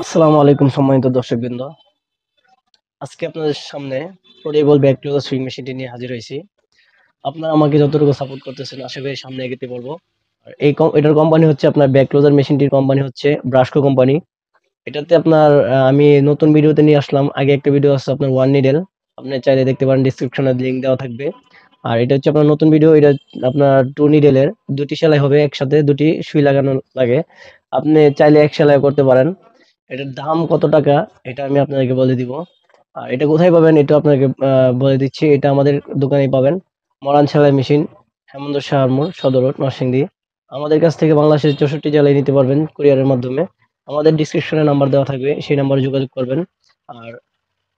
আসসালামু আলাইকুম সম্মানিত দর্শকবৃন্দ। আজকে আপনাদের সামনে portable back to the swing মেশিনটি নিয়ে হাজির হয়েছি। আপনারা আমাকে যতটুকু সাপোর্ট করতেছেন আশা করি সামনে এগোতে পারবো। আর এটার কোম্পানি হচ্ছে আপনার ব্যাক ক্লোজার মেশিনটির কোম্পানি হচ্ছে ব্রাস্কো কোম্পানি। এটাতে আপনার আমি নতুন ভিডিওতে নিয়ে আসলাম। আগে একটা ভিডিও আছে আপনার ওয়ান নিডেল, আপনি চাইলে দেখতে পারেন, ডিসক্রিপশনে লিংক দেওয়া থাকবে। আর এটা হচ্ছে আপনার নতুন ভিডিও, এটা আপনার টু নিডেলের দুটি সেলাই হবে, একসাথে দুটি সুই লাগানো লাগে। আপনি চাইলে এক সেলাই করতে পারেন। এটার দাম কত টাকা এটা আমি আপনাদেরকে বলে দিব। আর এটা কোথায় পাবেন এটা আপনাকে বলে দিচ্ছি। এটা আমাদের দোকানেই পাবেন, মরান সেলাই মেশিন, হেমন্ত শাহর মোড়, সদর রোড, নরসিংদী। আমাদের কাছ থেকে বাংলাদেশের 64 জেলায় নিতে পারবেন কুরিয়ারের মাধ্যমে। আমাদের ডিসক্রিপশনে নাম্বার দেওয়া থাকবে, সেই নাম্বারে যোগাযোগ করবেন। আর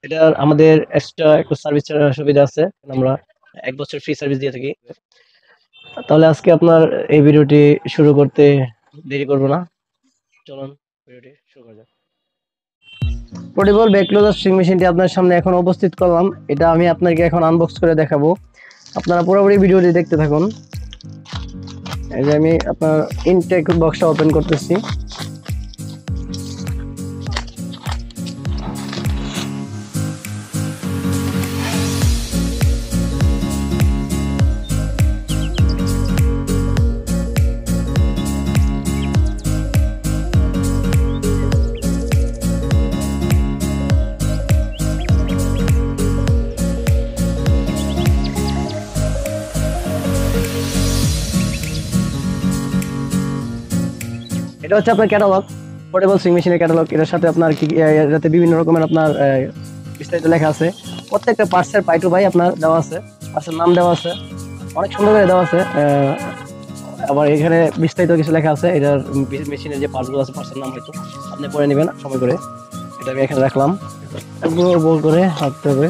এটার আমাদের এক্সট্রা একটা সার্ভিস সুবিধা আছে, আমরা 1 বছর ফ্রি সার্ভিস দিয়ে থাকি। তাহলে আজকে আপনার এই ভিডিওটি শুরু করতে দেরি করব না, চলুন ভিডিওটি শুরু করা যাক। পোর্টেবল ব্যাক ক্লোজার সুইং মেশিনটি আপনার সামনে এখন উপস্থিত করলাম। এটা আমি আপনাকে এখন আনবক্স করে দেখাবো, আপনারা পুরোপুরি ভিডিওটি দেখতে থাকুন। এই যে আমি আপনার ইনটেক বক্সটা ওপেন করতেছি। এটা হচ্ছে আপনার ক্যাটালগ, পোর্টেবল সুইং মেশিনের ক্যাটালগ। এটার সাথে আপনার কি এটাতে বিভিন্ন রকমের আপনার বিস্তারিত লেখা আছে। প্রত্যেকটা পার্টসের পাই টু পাই আপনার দেওয়া আছে, পার্টসের নাম দেওয়া আছে, অনেক সুন্দর করে দেওয়া আছে। আবার এখানে বিস্তারিত কিছু লেখা আছে। এটার মেশিনের যে পার্টসগুলো আছে, পার্টসের নাম হয়তো আপনি পড়ে নেবেন সময় করে। এটা আমি এখানে রাখলাম, বল করে রাখতে হবে।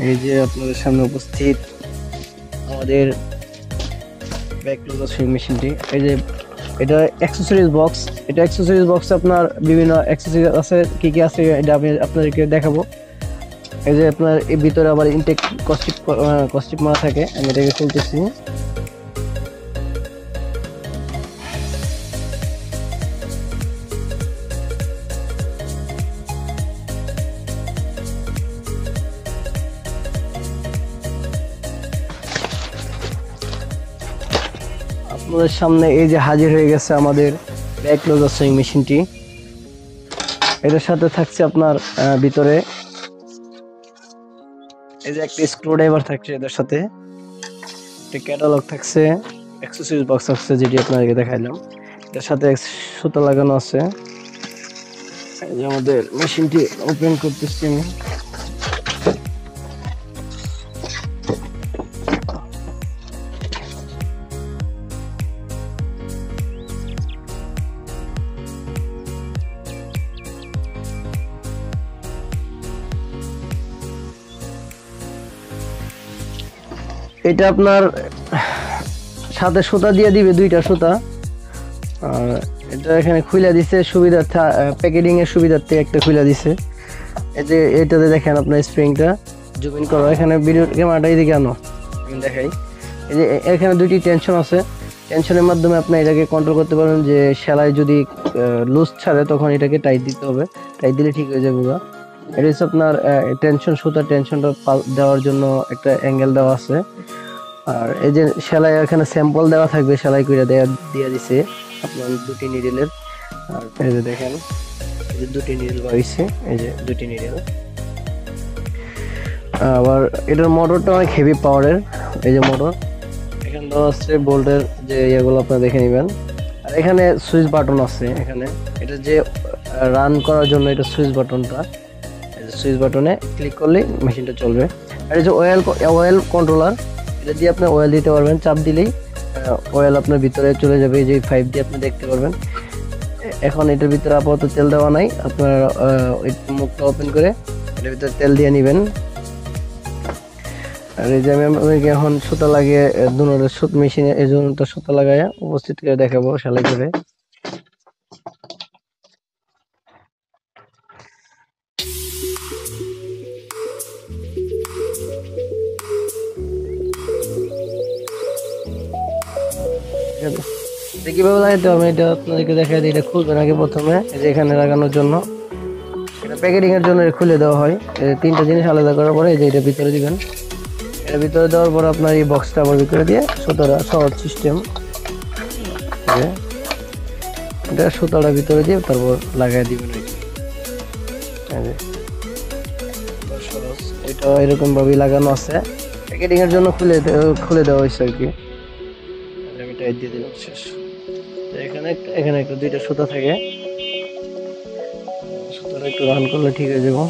এই যে আপনাদের সামনে উপস্থিত আমাদের ব্যাক ক্লোজার সুইং মেশিনটি। এই যে এটা অ্যাক্সেসরিজ বক্স, এটা অ্যাক্সেসরিজ বক্সে আপনার বিভিন্ন অ্যাক্সেসরিজ আছে, কি কি আছে এটা আমি আপনাদেরকে দেখাবো। এই যে আপনার এর ভিতরে আবার ইনটেক কস্টিপ মারা থাকে, আমি এটাকে খুলতেছি। আপনাদের সামনে এই যে হাজির হয়ে গেছে আমাদের ব্যাক ক্লোজার সুইং মেশিনটি। এটার সাথে থাকছে আপনার ভিতরে এই যে একটা স্ক্রু ড্রাইভার থাকছে, এদের সাথে একটা ক্যাটালগ থাকছে, অ্যাক্সেসরিজ বক্স থাকছে যেটি আপনাদেরকে দেখাইলাম। এটার সাথে সুতা লাগানো আছে। এই যে আমাদের মেশিনটি ওপেন করতেছি আমি। এটা আপনার সাথে সুতা দিয়ে দিবে, দুইটা সুতা। আর এটা এখানে খুলে দিছে সুবিধার্থে, প্যাকেটিং এর সুবিধার্থে একটা খুলে দিছে। এই যে এটাতে দেখেন আপনার স্প্রিংটা জুম ইন করো, এখানে ভিডিও ক্যামেরাটা এদিকে আনো, আমি দেখাই। এই যে এখানে দুইটি টেনশন আছে, টেনশনের মাধ্যমে আপনি এটাকে কন্ট্রোল করতে পারেন। যে সেলাই যদি লুজ ছাড়ে তখন এটাকে টাইট দিতে হবে, টাইট দিলে ঠিক হয়ে যাবে। এটা হচ্ছে আপনার টেনশন সুতা, টেনশনটা দেওয়ার জন্য একটা অ্যাঙ্গেল দেওয়া আছে। আর এই যে সেলাই এখানে স্যাম্পল দেওয়া থাকবে, সেলাই করে দিয়ে দিছে আপনার দুটি নিডেলের। আর এই যে দেখেন এই যে দুটি নিডেল রয়েছে, এই যে দুটি নিডেল। আবার এটার মোটরটা অনেক হেভি পাওয়ারের। এই যে মোটর এখানে দেওয়া আছে, বোল্টের যে ইয়েগুলো আপনারা দেখে নেবেন। আর এখানে সুইচ বাটন আছে, এখানে এটা যে রান করার জন্য এটা সুইচ বাটনটা, সুইচ বাটনে ক্লিক করলেই মেশিনটা চলবে। আর এই যে অয়েল কন্ট্রোলার, এটা দিয়ে আপনি অয়েল দিতে পারবেন, চাপ দিলেই অয়েল আপনার ভিতরে চলে যাবে। এই যে 5 দিয়ে আপনি দেখতে পারবেন। এখন এটার ভিতরে আপাতত তেল দেওয়া নাই, আপনার মুখটা ওপেন করে এটার ভিতরে তেল দিয়ে নেবেন। আর এই যে আমি আপনাদেরকে এখন সুতা লাগিয়ে দুনোর সুত মেশিনে এই জন্য সুতা লাগাইয়া উপস্থিত করে দেখাবো সেলাই করে। কিভাবে লাগাইতে হবে এটা আপনাদেরকে দেখাই দিই। এটা খুলবেন আগে প্রথমে, এই যে এখানে লাগানোর জন্য, এটা প্যাকেটিং এর জন্য খুলে দেওয়া হয়। তিনটা জিনিস আলাদা করার পরে এই যে এটা ভিতরে দিবেন। এর ভিতরে দেওয়ার পর আপনার এই বক্সটা আবার ভিতরে দিয়ে সুতোটা সহজ সিস্টেম, এটা সুতাটা ভিতরে দিয়ে তারপর লাগাই দিবেন। এটা এরকম ভাবে লাগানো আছে, প্যাকেটিং এর জন্য খুলে দেওয়া হয়েছে আর কি। আমি টাইট দিয়ে দিলাম, শেষ। এখানে এখানে একটু দুইটা সুতা থাকে, সুতাটা একটু রান করলে ঠিক হয়ে যাবো।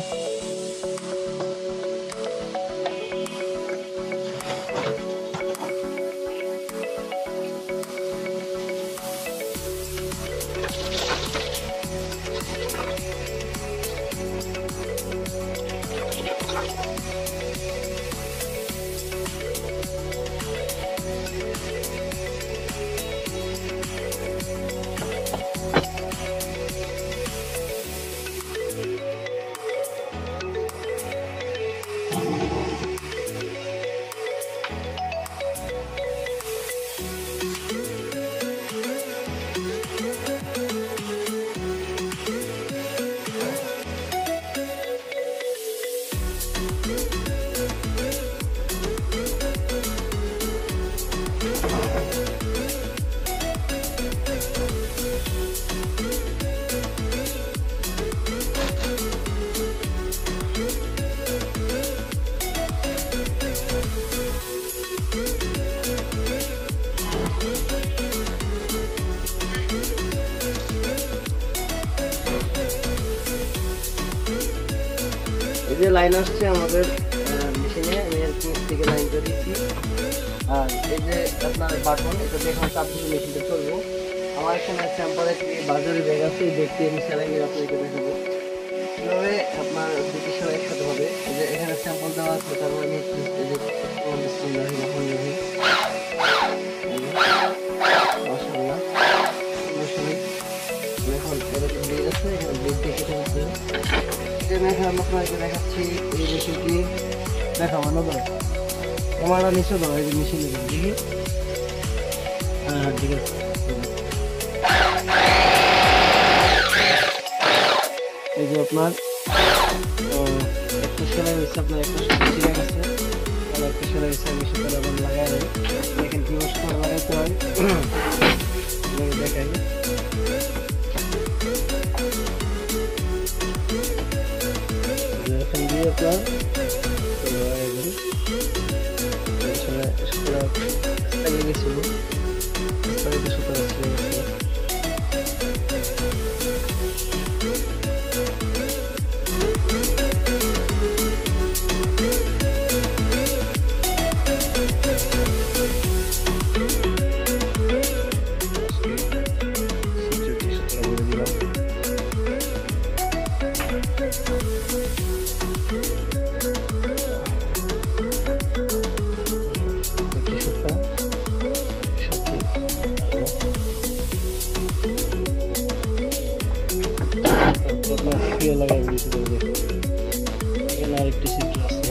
এই যে লাইন আসছে আমাদের মেশিনে, আমি থেকে লাইন করে দিচ্ছি। আর এই যে আপনার বাটন, এটা এখন চাপ দিয়ে মেশিনটা চলবো। আমার এখানে স্যাম্পল একটি বাজারে ব্যাগ আছে, দেখতে আমি সেলাই করে আপনাদেরকে দেখাবো কিভাবে আপনার দুটি সেলাই একসাথে হবে। এই যে এখানে স্যাম্পল দেওয়া আছে, তারপর আমি এই যে দেখাচ্ছি এই মেশিনটি দেখাবো নতুন তোমার নিচে দাও, এই যে মেশিনে দেখি। হ্যাঁ ঠিক আছে। এই যে আপনার একটা সেলাই হয়েছে, আপনার একটা সেলাই আছে, আর একটা সেলাই হয়েছে। আমি সেটা আবার লাগাই দেখেন কি করে লাগাইতে হয় দেখাই। এখন দিয়ে আপনার লাগিয়ে গেছিল, সুতা ছিঁড়ে গেছে। লাগাই দিয়েছিল, এখানে আরেকটি চিত্র আছে।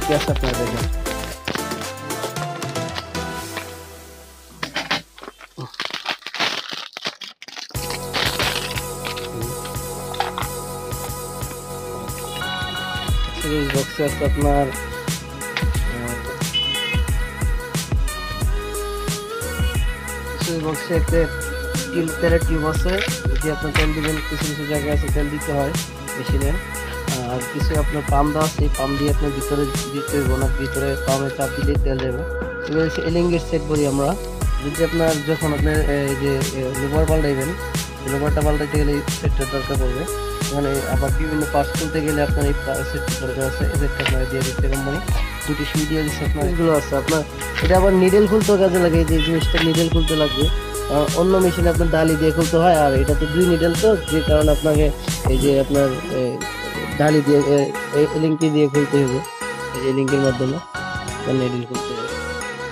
কি আছে আপনারা দেখেন। সিরিজ বক্সে আছে আপনার বক্সে একটা তেলের টিউব আছে, যে আপনার তেল দিবেন, কিছু কিছু জায়গায় আছে তেল দিতে হয় মেশিনে। আর কিছু আপনার পাম্প দেওয়া আছে, পাম্প দিয়ে আপনার ভিতরে দিতে হবে না, ভিতরে পাম্পে চাপ দিলেই তেল দেবে। এবার হচ্ছে এলিঙ্গের সেট বলি আমরা। যদি আপনার যখন আপনার এই যে লোবার পাল্টাইবেন, লোবারটা পাল্টাইতে গেলে এই সেটটার দরকার পড়বে। মানে আবার বিভিন্ন পার্টস খুলতে গেলে আপনার এই সেটটা দরকার আছে। এই সেটটা আপনার দিয়ে দিচ্ছে কোম্পানি, দুটি সুই দিয়ে দিচ্ছে আপনার। এগুলো আছে আপনার, এটা আবার নিডেল খুলতেও কাজে লাগে, এই যে জিনিসটা নিডেল খুলতে লাগবে। অন্য মেশিনে আপনার ডালি দিয়ে খুলতে হয়, আর এটা তো 2 নিডেল, তো যে কারণে আপনাকে এই যে আপনার ডালি দিয়ে লিঙ্কি দিয়ে খুলতে হবে, এই যে লিঙ্কের মাধ্যমে নিডেল খুলতে হবে,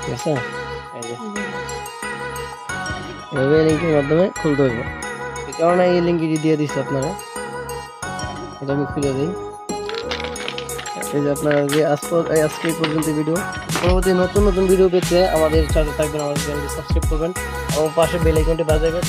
ঠিক আছে। এই যে এভাবে লিঙ্কের মাধ্যমে খুলতে হবে, এই কারণে এই লিঙ্কটি দিয়ে দিচ্ছে আপনারা। এটা আমি খুলে দিই। এই যে আপনারা যে আজকে এই পর্যন্ত ভিডিও, পরবর্তী নতুন নতুন ভিডিও পেতে আমাদের সাথে থাকবেন, আমাদের চ্যানেলটি সাবস্ক্রাইব করবেন এবং পাশে বেল আইকনটি বাজাবেন।